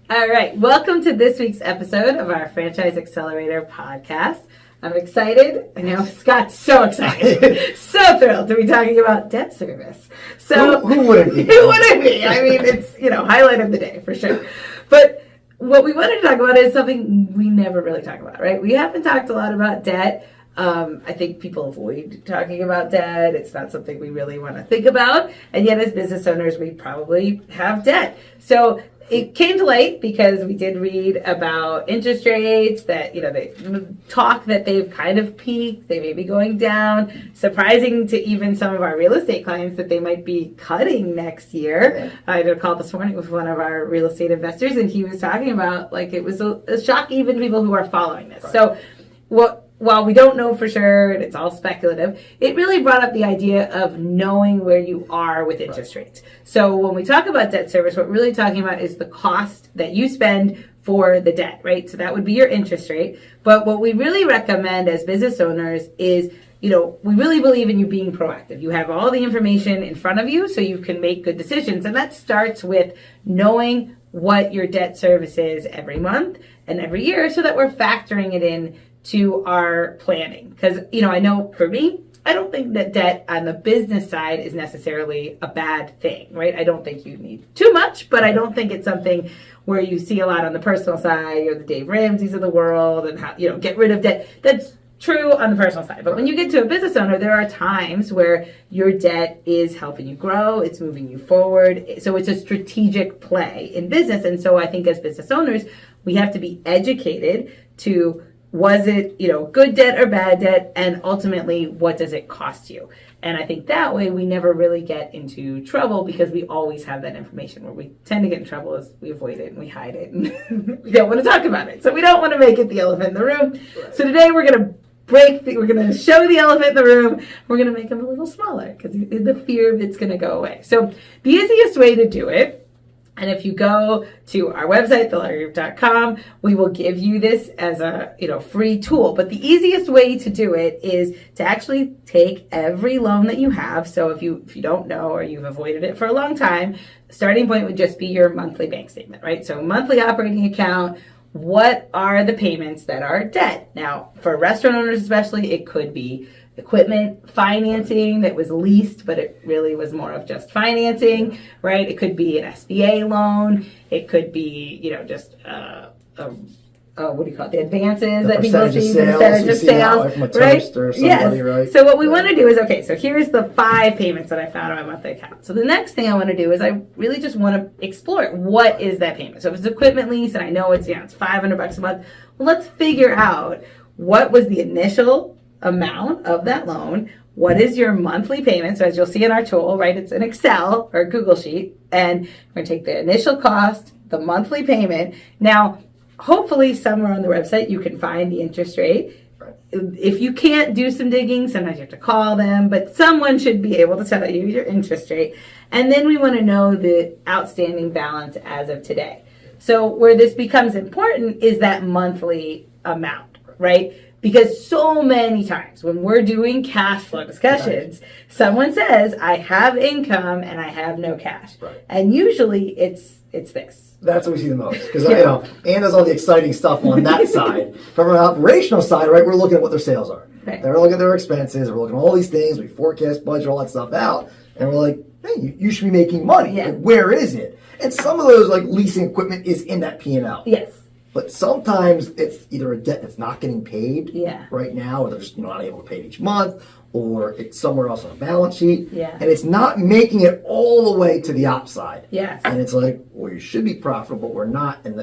All right, welcome to this week's episode of our Franchise Accelerator podcast. I'm excited. I know Scott's so excited, so thrilled to be talking about debt service. So who wouldn't be? Who wouldn't be? I mean, it's highlight of the day for sure. But what we wanted to talk about is something we never really talk about, right? We haven't talked a lot about debt. I think people avoid talking about debt. It's not something we really want to think about. And yet as business owners, we probably have debt. So it came to light because we did read about interest rates that, they talk that they've kind of peaked. They may be going down. Surprising to even some of our real estate clients that they might be cutting next year. I had a call this morning with one of our real estate investors, and he was talking about, it was a shock even to people who are following this. Right. So while we don't know for sure, and it's all speculative, it really brought up the idea of knowing where you are with interest rates. So when we talk about debt service, what we're really talking about is the cost that you spend for the debt, right? So that would be your interest rate. But what we really recommend as business owners is, we really believe in you being proactive. You have all the information in front of you so you can make good decisions. And that starts with knowing what your debt service is every month and every year so that we're factoring it in to our planning. Because, I know for me, I don't think that debt on the business side is necessarily a bad thing, right? I don't think you need too much, but I don't think it's something where you see a lot on the personal side, or the Dave Ramseys of the world, and how, get rid of debt. That's true on the personal side. But when you get to a business owner, there are times where your debt is helping you grow, it's moving you forward. So it's a strategic play in business. And so I think as business owners, we have to be educated to, was it, good debt or bad debt? And ultimately, what does it cost you? And I think that way we never really get into trouble because we always have that information. Where we tend to get in trouble is we avoid it and we hide it and we don't want to talk about it. So we don't want to make it the elephant in the room. Right. So today we're going to show the elephant in the room. We're going to make them a little smaller because the fear of it's going to go away. So the easiest way to do it, and if you go to our website, thelarrygroup.com, we will give you this as a free tool. But the easiest way to do it is to actually take every loan that you have. So if you don't know or you've avoided it for a long time, starting point would just be your monthly bank statement, right? So monthly operating account. What are the payments that are debt? Now, for restaurant owners especially, it could be equipment financing that was leased, but it really was more of just financing, right? It could be an SBA loan. It could be, just what do you call it? The advances that people see, the percentage of sales, right? Yes. Right? So what we want to do is, so here's the 5 payments that I found on my monthly account. So the next thing I want to do is I really just want to explore it. What is that payment? So if it's equipment lease and I know it's, it's $500 a month, well, let's figure out what was the initial amount of that loan. What is your monthly payment? So as you'll see in our tool, right, it's an Excel or a Google sheet, and we're going to take the initial cost, the monthly payment. Now, hopefully somewhere on the website you can find the interest rate. Right. If you can't do some digging, sometimes you have to call them, but someone should be able to tell you your interest rate. And then we want to know the outstanding balance as of today. So where this becomes important is that monthly amount, right? Because so many times when we're doing cash flow discussions, someone says, I have income and I have no cash. Right. And usually it's this. That's what we see the most. Because, Ann does all the exciting stuff on that side. From an operational side, right, we're looking at what their sales are. Right. They're looking at their expenses. We're looking at all these things. We forecast, budget, all that stuff out. And we're like, hey, you should be making money. Yeah. Like, where is it? And some of those, leasing equipment is in that P&L. Yes. But sometimes it's either a debt that's not getting paid right now, or they're just not able to pay it each month, or it's somewhere else on a balance sheet. Yeah. And it's not making it all the way to the op side. Yes. And it's like, well, you should be profitable, but we're not. And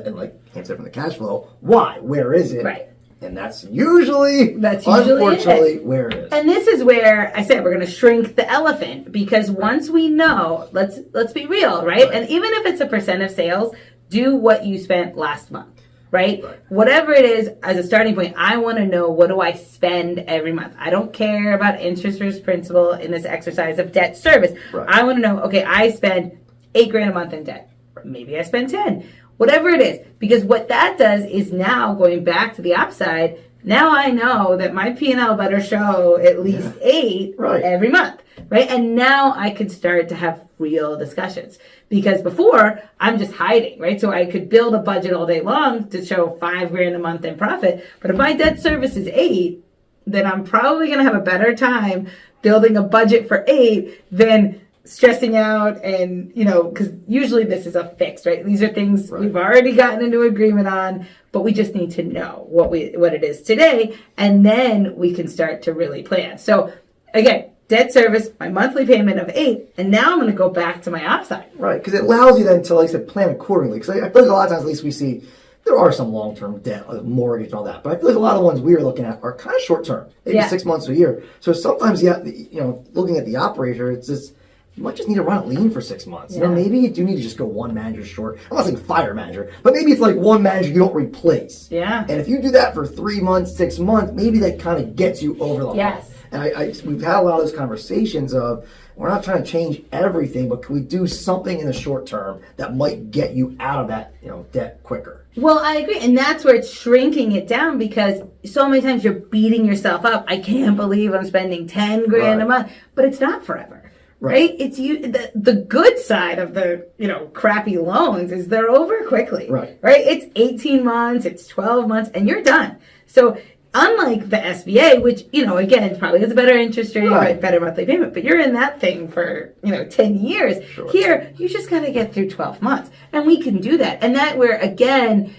can't say from the cash flow. Why? Where is it? Right. And that's usually unfortunately where it is. And this is where I said we're going to shrink the elephant, because once we know, let's be real, right? And even if it's a percent of sales, do what you spent last month. Right? Whatever it is, as a starting point, I want to know, what do I spend every month? I don't care about interest versus principal in this exercise of debt service. Right. I want to know, I spend $8,000 a month in debt. Maybe I spend 10. Whatever it is. Because what that does is now, going back to the upside, Now I know that my P&L better show at least 8 every month, right? And now I could start to have real discussions, because before I'm just hiding, right? So I could build a budget all day long to show $5,000 a month in profit, but if my debt service is 8, then I'm probably going to have a better time building a budget for 8 than stressing out. And, because usually this is a fix, right? These are things we've already gotten into agreement on, but we just need to know what it is today, and then we can start to really plan. So again, debt service, my monthly payment of 8, and now I'm going to go back to my offside. Right, because it allows you then to, like I said, plan accordingly. Because I feel like a lot of times, at least we see, there are some long-term debt, like mortgage and all that, but I feel like a lot of the ones we are looking at are kind of short-term, maybe 6 months to a year. So sometimes, looking at the operator, it's just, you might just need to run it lean for 6 months. Maybe you do need to just go one manager short. I'm not saying fire a manager, but maybe it's like one manager you don't replace. Yeah. And if you do that for 3 months, 6 months, maybe that kind of gets you over the hump. And we've had a lot of those conversations of, we're not trying to change everything, but can we do something in the short term that might get you out of that, debt quicker? Well, I agree. And that's where it's shrinking it down, because so many times you're beating yourself up. I can't believe I'm spending $10,000 a month, but it's not forever. Right? It's the good side of the, crappy loans is they're over quickly. Right? It's 18 months, it's 12 months, and you're done. So unlike the SBA, which, again, probably has a better interest rate, better monthly payment, but you're in that thing for, 10 years. Sure. Here, you just got to get through 12 months. And we can do that. And that where, again,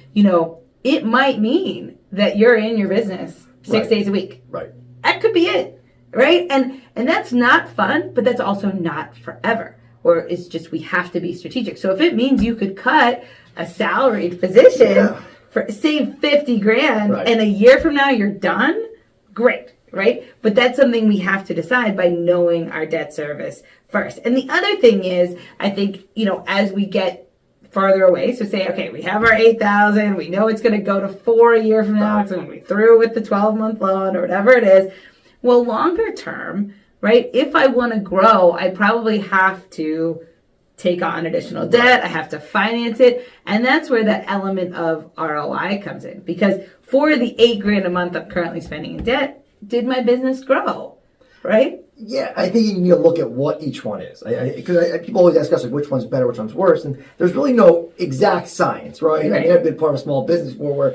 it might mean that you're in your business 6 days a week. Right. That could be it. Right? And that's not fun, but that's also not forever. Or it's just, we have to be strategic. So if it means you could cut a salaried position for, save $50,000 and a year from now you're done, great, right? But that's something we have to decide by knowing our debt service first. And the other thing is, I think, as we get farther away, so say, okay, we have our 8,000, we know it's going to go to 4 a year from now, so when we through with the 12-month loan or whatever it is. Well, longer term, right, if I want to grow, I probably have to take on additional debt. I have to finance it. And that's where that element of ROI comes in. Because for the $8,000 a month I'm currently spending in debt, did my business grow? Right? Yeah, I think you need to look at what each one is. Because people always ask us, like, which one's better, which one's worse. And there's really no exact science, right? I mean, I've been part of a small business before where,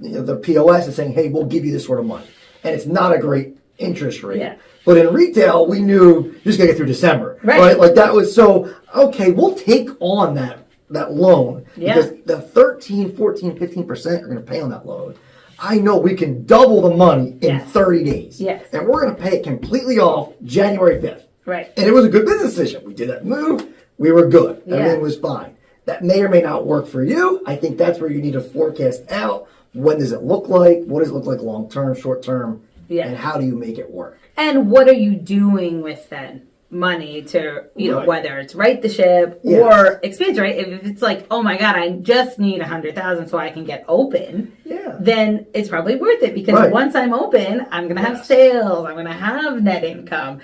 the POS is saying, hey, we'll give you this sort of money. And it's not a great interest rate. Yeah. But in retail, we knew you just got to get through December. Right? Like that was so, okay, we'll take on that loan because the 13, 14, 15% are going to pay on that loan. I know we can double the money in 30 days. Yes. And we're going to pay it completely off January 5th. Right. And it was a good business decision. We did that move. We were good. Everything was fine. That may or may not work for you. I think that's where you need to forecast out. When does it look like? What does it look like long term, short term? Yeah. And how do you make it work? And what are you doing with that money to, whether it's right the ship or expand, right? If it's like, oh my God, I just need 100,000 so I can get open, then it's probably worth it because once I'm open, I'm going to have sales. I'm going to have net income.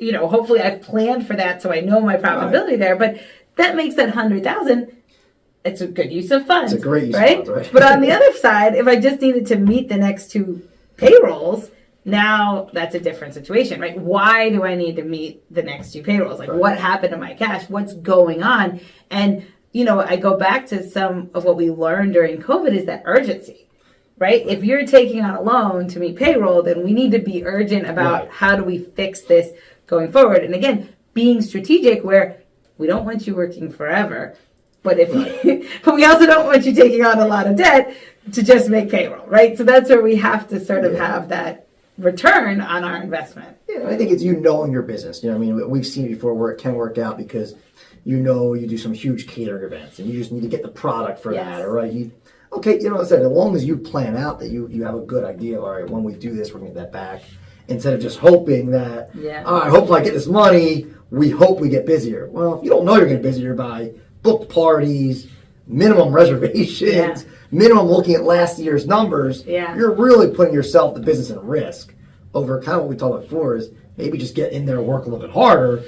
Hopefully I've planned for that so I know my profitability there. But that makes that 100,000. It's a good use of funds. It's a great use of funds, right? But on the other side, if I just needed to meet the next 2 payrolls, now that's a different situation, right? Why do I need to meet the next 2 payrolls? Like what happened to my cash? What's going on? And, I go back to some of what we learned during COVID is that urgency, right? If you're taking on a loan to meet payroll, then we need to be urgent about how do we fix this going forward. And again, being strategic where we don't want you working forever, but but we also don't want you taking on a lot of debt to just make payroll, right? So that's where we have to sort of have that return on our investment. Yeah, I think it's knowing your business. We've seen it before where it can work out because you do some huge catering events and you just need to get the product for that, all right? I said, as long as you plan out that you have a good idea, all right, when we do this, we're going to get that back. Instead of just hoping that, all right, hopefully I get this money, we hope we get busier. Well, if you don't know you're going to get busier by booked parties, minimum reservations, minimum looking at last year's numbers, you're really putting yourself, the business, at risk over kind of what we talked about before is maybe just get in there and work a little bit harder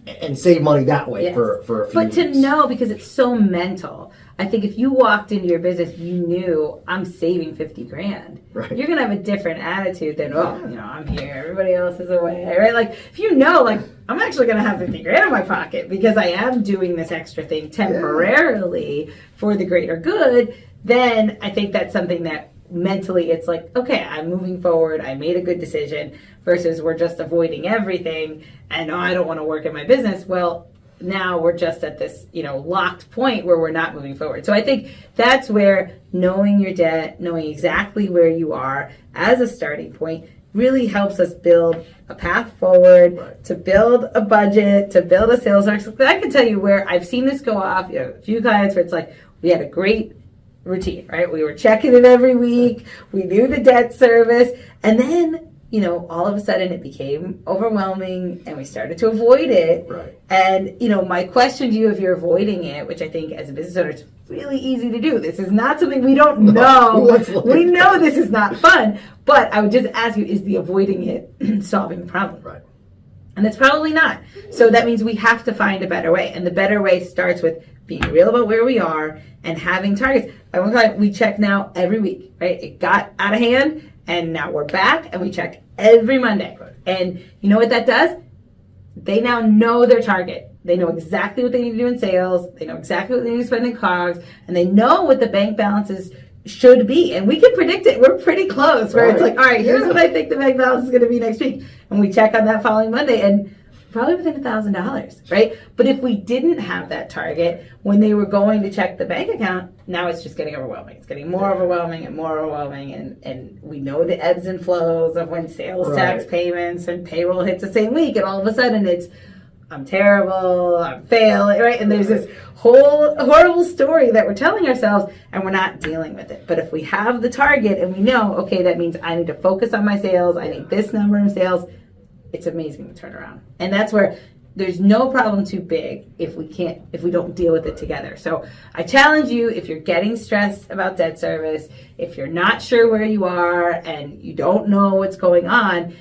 and save money that way for a few But to weeks. know, because it's so mental, I think if you walked into your business, you knew I'm saving 50 grand. Right. You're going to have a different attitude than, I'm here, everybody else is away, right? Like, if you know, like, I'm actually going to have 50 grand in my pocket because I am doing this extra thing temporarily for the greater good, then I think that's something that mentally it's like, okay, I'm moving forward, I made a good decision, versus we're just avoiding everything and I don't want to work in my business. Well, now we're just at this, locked point where we're not moving forward. So I think that's where knowing your debt, knowing exactly where you are as a starting point really helps us build a path forward, to build a budget, to build a sales arc. So I can tell you where I've seen this go off, a few clients where it's like, we had a great routine, right? We were checking it every week. We knew the debt service. And then, all of a sudden it became overwhelming and we started to avoid it. Right. And, my question to you, if you're avoiding it, which I think as a business owner, it's really easy to do. This is not something we don't know. We know this is not fun. But I would just ask you, is the avoiding it solving the problem? Right. And it's probably not. So that means we have to find a better way. And the better way starts with being real about where we are and having targets. At one time, we check now every week, right? It got out of hand, and now we're back, and we check every Monday. Right. And you know what that does? They now know their target. They know exactly what they need to do in sales. They know exactly what they need to spend in COGS, and they know what the bank balances should be. And we can predict it. We're pretty close, where it's like, all right, here's what I think the bank balance is going to be next week. And we check on that following Monday, and probably within $1,000, right? But if we didn't have that target, when they were going to check the bank account, now it's just getting overwhelming. It's getting more overwhelming and more overwhelming, and we know the ebbs and flows of when sales tax payments and payroll hits the same week, and all of a sudden it's, I'm terrible, I'm failing, right? And there's this whole horrible story that we're telling ourselves, and we're not dealing with it. But if we have the target and we know, okay, that means I need to focus on my sales, I need this number of sales, it's amazing to turn around. And that's where there's no problem too big if we don't deal with it together. So I challenge you, if you're getting stressed about debt service, if you're not sure where you are and you don't know what's going on,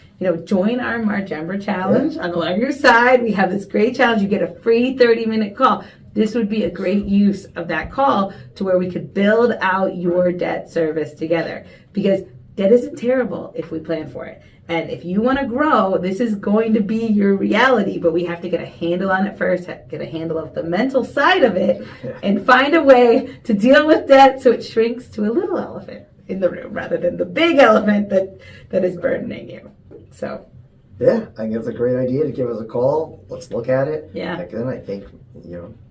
join our Margember challenge on the Learn Your Side. We have this great challenge. You get a free 30-minute call. This would be a great use of that call to where we could build out your debt service together, because debt isn't terrible if we plan for it. And if you want to grow, this is going to be your reality, but we have to get a handle on it first, get a handle of the mental side of it, and find a way to deal with debt so it shrinks to a little elephant in the room rather than the big elephant that is burdening you. So, yeah, I think it's a great idea to give us a call. Let's look at it. Yeah. Again, I think,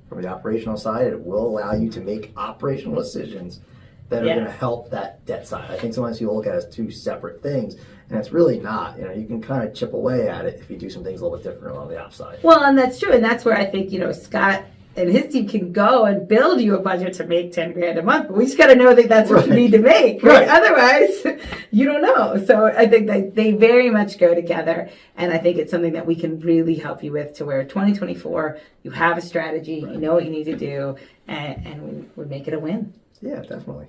from the operational side, it will allow you to make operational decisions that are going to help that debt side. I think sometimes people look at it as two separate things, and it's really not. You can kind of chip away at it if you do some things a little bit different on the upside. Well, and that's true, and that's where I think Scott and his team can go and build you a budget to make 10 grand a month. But we just got to know that that's what you need to make, right? Otherwise, you don't know. So I think that they very much go together, and I think it's something that we can really help you with, to where 2024 you have a strategy, you know what you need to do, and we make it a win. Yeah, definitely.